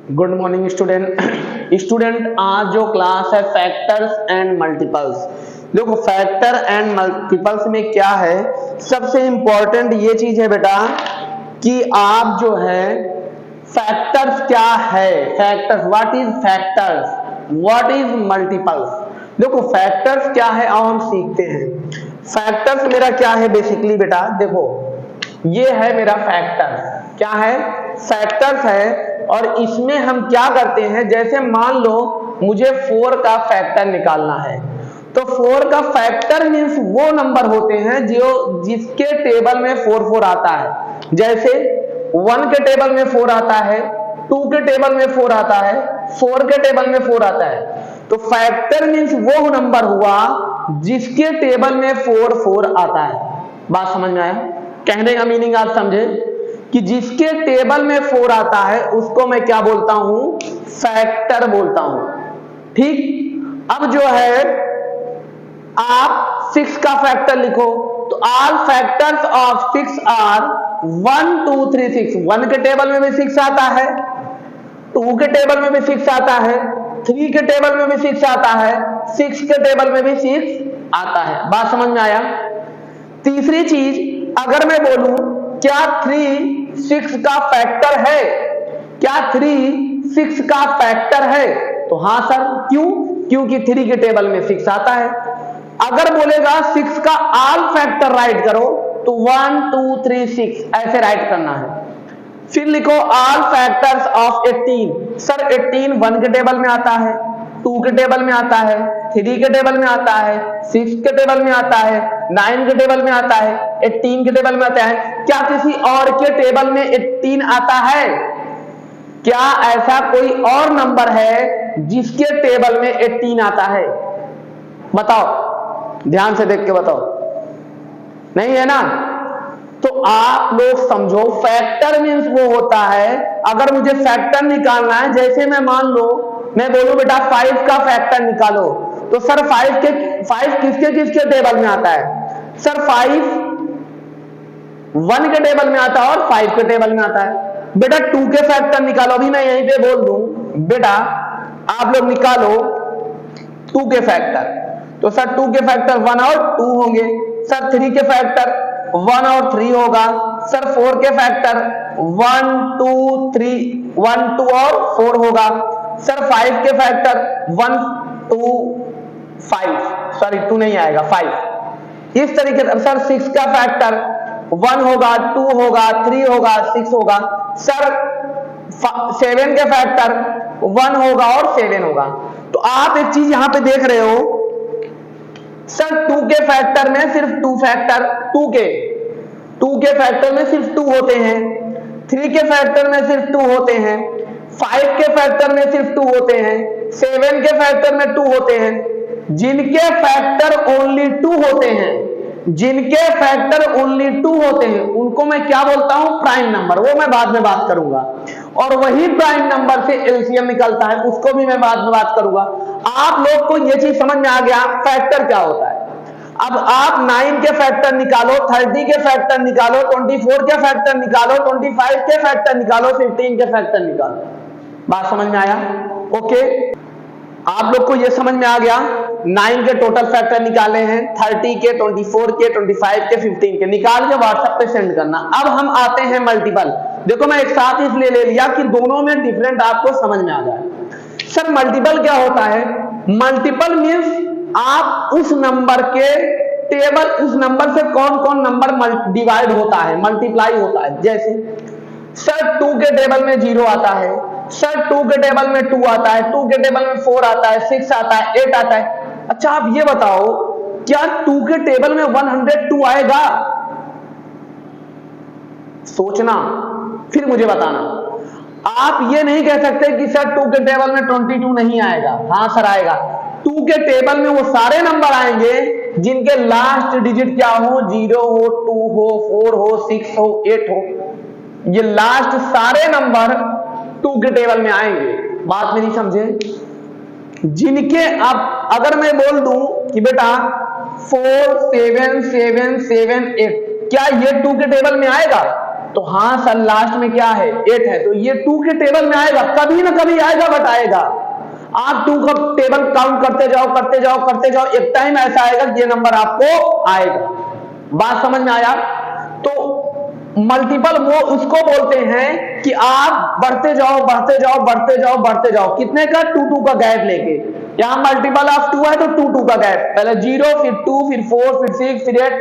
Good morning student आज जो class है फैक्टर्स एंड मल्टीपल्स। देखो फैक्टर एंड मल्टीपल्स में क्या है, सबसे इंपॉर्टेंट ये चीज है बेटा कि आप जो है फैक्टर्स क्या है, factors what is factors, what is multiples. देखो फैक्टर्स क्या है अब हम सीखते हैं। फैक्टर्स मेरा क्या है बेसिकली बेटा, देखो ये है मेरा फैक्टर, क्या है फैक्टर्स है। और इसमें हम क्या करते हैं, जैसे मान लो मुझे 4 का फैक्टर निकालना है, तो 4 का फैक्टर मींस वो नंबर होते हैं जो जिसके टेबल में 4 आता है। जैसे 1 के टेबल में 4 आता है, 2 के टेबल में 4 आता है, 4 के टेबल में 4 आता है। तो फैक्टर मींस वो नंबर हुआ जिसके टेबल में 4 आता है। बात समझ में आया? कहने का मीनिंग आप समझे कि जिसके टेबल में 4 आता है उसको मैं क्या बोलता हूं, फैक्टर बोलता हूं। ठीक, अब जो है आप 6 का फैक्टर लिखो, तो ऑल फैक्टर्स ऑफ 6 आर 1 2 3 6। 1 के टेबल में भी 6 आता है, 2 के टेबल में भी 6 आता है, 3 के टेबल में भी 6 आता है, 6 के टेबल में भी 6 आता है। बात समझ में आया? तीसरी चीज, अगर मैं बोलूं क्या 3 6 का फैक्टर है, क्या 3 6 का फैक्टर है, तो हां सर। क्यों? क्योंकि 3 के टेबल में 6 आता है। अगर बोलेगा 6 का ऑल फैक्टर राइट करो, तो 1 2 3 6 ऐसे राइट करना है। फिर लिखो ऑल फैक्टर्स ऑफ 18। सर 18 1 के टेबल में आता है, 2 के टेबल में आता है, 3 के टेबल में आता है, 6 के टेबल में आता है, 9 के टेबल में आता है, 18 के टेबल में आता है। क्या किसी और के टेबल में 18 आता है? क्या ऐसा कोई और नंबर है जिसके टेबल में 18 आता है? बताओ, ध्यान से देख के बताओ। नहीं है ना? तो आप लोग समझो फैक्टर मींस वो होता है, अगर मुझे फैक्टर निकालना है, जैसे मैं मान लो मैं बोलूं बेटा 5 का फैक्टर निकालो, तो सर 5 किसके किसके टेबल में आता है? सर 5 1 के टेबल में आता है और 5 के टेबल में आता है। बेटा 2 के फैक्टर निकालो, अभी मैं यहीं पे बोल दूं बेटा आप लोग निकालो 2 के फैक्टर, तो सर 2 के फैक्टर 1 और 2 होंगे। सर 3 के फैक्टर 1 और 3 होगा। सर 4 के फैक्टर 1 2 3 1 2 और 4 होगा। सर 5 के फैक्टर 1 2 5, सॉरी 2 नहीं आएगा 5। इस तरीके से सर 6 का फैक्टर 1 होगा, 2 होगा, 3 होगा, 6 होगा। सर 7 के फैक्टर 1 होगा और 7 होगा। तो आप एक चीज यहां पे देख रहे हो, सर 2 के फैक्टर में सिर्फ 2 फैक्टर 2 के फैक्टर में सिर्फ 2 होते हैं, 3 के फैक्टर में सिर्फ 2 होते हैं, 5 के फैक्टर में सिर्फ 2 होते हैं, 7 के फैक्टर में 2 होते हैं। जिनके फैक्टर ओनली 2 होते हैं, जिनके फैक्टर ओनली 2 होते हैं उनको मैं क्या बोलता हूं, प्राइम नंबर। वो मैं बाद में बात करूंगा। और वही प्राइम नंबर से एलसीएम निकलता है, उसको भी मैं बाद में बात करूंगा। आप लोग को ये चीज समझ में आ गया फैक्टर क्या होता है। अब आप 9 के फैक्टर निकालो, 30 के फैक्टर निकालो, 24 के फैक्टर निकालो, 25 के फैक्टर निकालो, 15 के फैक्टर निकालो। बात समझ में आया? ओके, आप लोग को ये समझ में आ गया। 9 के टोटल फैक्टर निकाले हैं, 30 के, 24 के, 25 के, 15 के निकाल के व्हाट्सएप पे सेंड करना। अब हम आते हैं मल्टीपल। देखो मैं एक साथ इसलिए ले लिया कि दोनों में डिफरेंट आपको समझ में आ जाए। सर मल्टीपल क्या होता है? मल्टीपल मींस आप उस नंबर के टेबल, उस नंबर से कौन कौन नंबर डिवाइड होता है, मल्टीप्लाई होता है। जैसे सर 2 के टेबल में 0 आता है, सर 2 के टेबल में 2 आता है, 2 के टेबल में 4 आता है, 6 आता है, 8 आता है। अच्छा आप ये बताओ क्या 2 के टेबल में 102 आएगा? सोचना फिर मुझे बताना। आप ये नहीं कह सकते कि सर 2 के टेबल में 22 नहीं आएगा। हाँ सर आएगा। 2 के टेबल में वो सारे नंबर आएंगे जिनके लास्ट डिजिट क्या हो, 0 हो, 2 हो, 4 हो, 6 हो, 8 हो। ये लास्ट सारे नंबर 2 के टेबल में आएंगे। बात मेरी समझे? जिनके अब अगर मैं बोल दूं कि बेटा 4 7 7 7 8, क्या ये 2 के टेबल में आएगा? तो हाँ सर लास्ट में क्या है 8 है, तो ये 2 के टेबल में आएगा, कभी ना कभी आएगा, बट आएगा। आप 2 का टेबल काउंट करते जाओ करते जाओ करते जाओ, एक टाइम ऐसा आएगा कि ये नंबर आपको आएगा। बात समझ में आया? तो मल्टीपल वो उसको बोलते हैं कि आप बढ़ते जाओ बढ़ते जाओ बढ़ते जाओ बढ़ते जाओ, कितने का 2 का गैप लेके। यहां मल्टीपल ऑफ 2 है तो 2 का गैप, पहले 0 फिर 2 फिर 4 फिर 6 फिर 8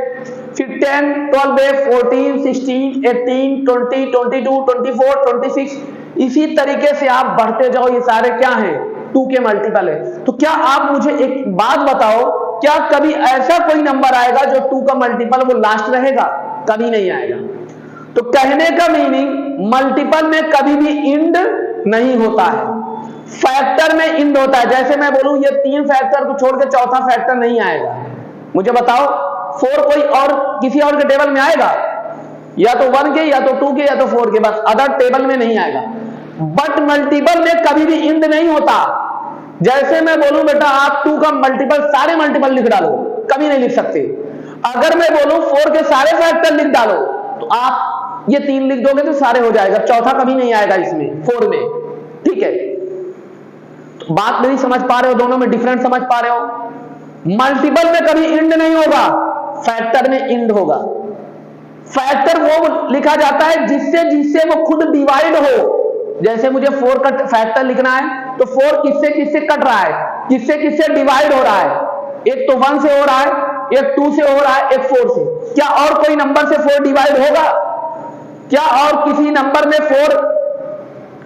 फिर 10 12 14 16 18 20 22 24 26, इसी तरीके से आप बढ़ते जाओ। ये सारे क्या हैं 2 के मल्टीपल है। तो क्या आप मुझे एक बात बताओ, क्या कभी ऐसा कोई नंबर आएगा जो 2 का मल्टीपल वो लास्ट रहेगा? कभी नहीं आएगा। तो कहने का मीनिंग मल्टीपल में कभी भी इंड नहीं होता है, फैक्टर में इंड होता है। जैसे मैं बोलूं ये 3 फैक्टर को छोड़ के चौथा फैक्टर नहीं आएगा। मुझे बताओ 4 कोई और किसी और के टेबल में आएगा? या तो 1 के या तो 2 के या तो 4 के, बस अदर टेबल में नहीं आएगा। बट मल्टीपल में कभी भी इंड नहीं होता। जैसे मैं बोलूं बेटा आप 2 का मल्टीपल सारे मल्टीपल लिख डालो, कभी नहीं लिख सकते। अगर मैं बोलूं 4 के सारे फैक्टर लिख डालो, तो आप ये 3 लिख दोगे तो सारे हो जाएगा, चौथा कभी नहीं आएगा इसमें 4 में। ठीक है, तो बात नहीं समझ पा रहे हो? दोनों में डिफरेंस समझ पा रहे हो? मल्टीपल में कभी इंड नहीं होगा, फैक्टर में इंड होगा। फैक्टर वो लिखा जाता है जिससे वो खुद डिवाइड हो। जैसे मुझे 4 का फैक्टर लिखना है तो 4 किससे किससे कट रहा है, किससे किससे डिवाइड हो रहा है। एक तो 1 से हो रहा है, एक 2 से हो रहा है, एक 4 से। क्या और कोई नंबर से 4 डिवाइड होगा? क्या और किसी नंबर में 4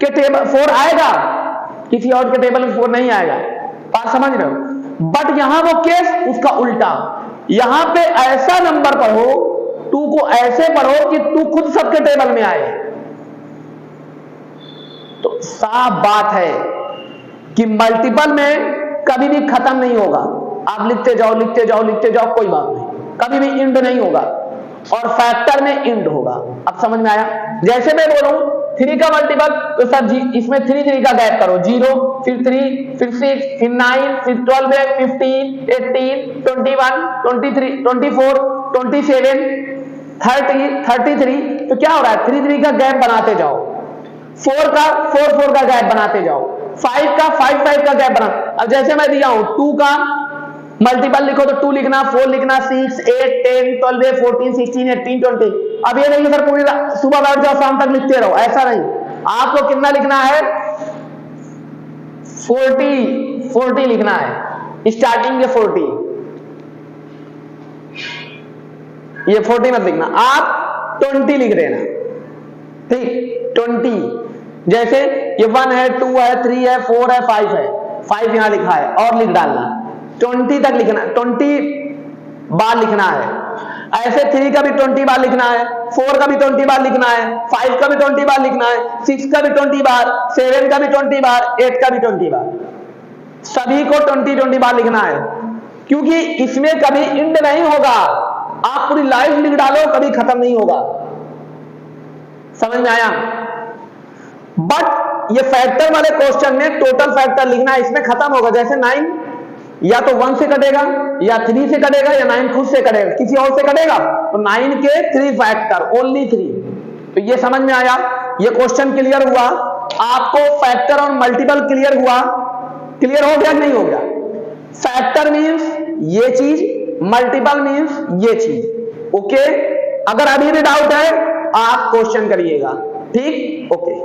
के टेबल 4 आएगा? किसी और के टेबल में 4 नहीं आएगा। बात समझ रहे हो? बट यहां वो केस उसका उल्टा, यहां पे ऐसा नंबर पढ़ो 2 को ऐसे पढ़ो कि 2 खुद सबके टेबल में आए। तो साफ बात है कि मल्टीपल में कभी भी खत्म नहीं होगा। आप लिखते जाओ लिखते जाओ लिखते जाओ, कोई बात नहीं, कभी भी इंड नहीं होगा। और फैक्टर में इंड होगा। अब समझ में आया? जैसे मैं बोलूं 3 का मल्टीपल, तो सर जी इसमें 3 का गैप करो, 0 फिर 3 फिर 6 फिर 9 फिर 12 15 18 21 23 24 27 30 33। तो क्या हो रहा है 3 का गैप बनाते जाओ, 4 का 4 का गैप बनाते जाओ, 5 का 5 का गैप बना। अब जैसे मैं दिया हूं 2 का मल्टीपल लिखो तो 2 लिखना, 4 लिखना, 6 8 10 12 14 16 18 20। अब ये नहीं सर पूरी सुबह बैठ जाओ शाम तक लिखते रहो, ऐसा नहीं। आपको कितना लिखना है 40 लिखना है, स्टार्टिंग के 40, ये 40 मत लिखना, आप 20 लिख देना। ठीक 20। जैसे ये 1 है 2 है 3 है 4 है 5 है, 5 यहां लिखा है और लिख डालना, 20 तक लिखना, 20 बार लिखना है। ऐसे 3 का भी 20 बार लिखना है, 4 का भी 20 बार लिखना है, 5 का भी 20 बार लिखना है, 6 का भी 20 बार, 7 का भी 20 बार, 8 का भी 20 बार, सभी को 20 बार लिखना है। क्योंकि इसमें कभी इंड नहीं होगा। आप पूरी लाइफ लिख डालो कभी खत्म नहीं होगा। समझ में आया? बट ये फैक्टर वाले क्वेश्चन में टोटल फैक्टर लिखना है, इसमें खत्म होगा। जैसे 9 या तो 1 से कटेगा या 3 से कटेगा या 9 खुद से कटेगा, किसी और से कटेगा। तो 9 के 3 फैक्टर, ओनली 3। तो ये समझ में आया? ये क्वेश्चन क्लियर हुआ आपको? फैक्टर और मल्टीपल क्लियर हुआ? क्लियर हो गया नहीं हो गया? फैक्टर मींस ये चीज, मल्टीपल मींस ये चीज। ओके, अगर अभी भी डाउट है आप क्वेश्चन करिएगा। ठीक, ओके।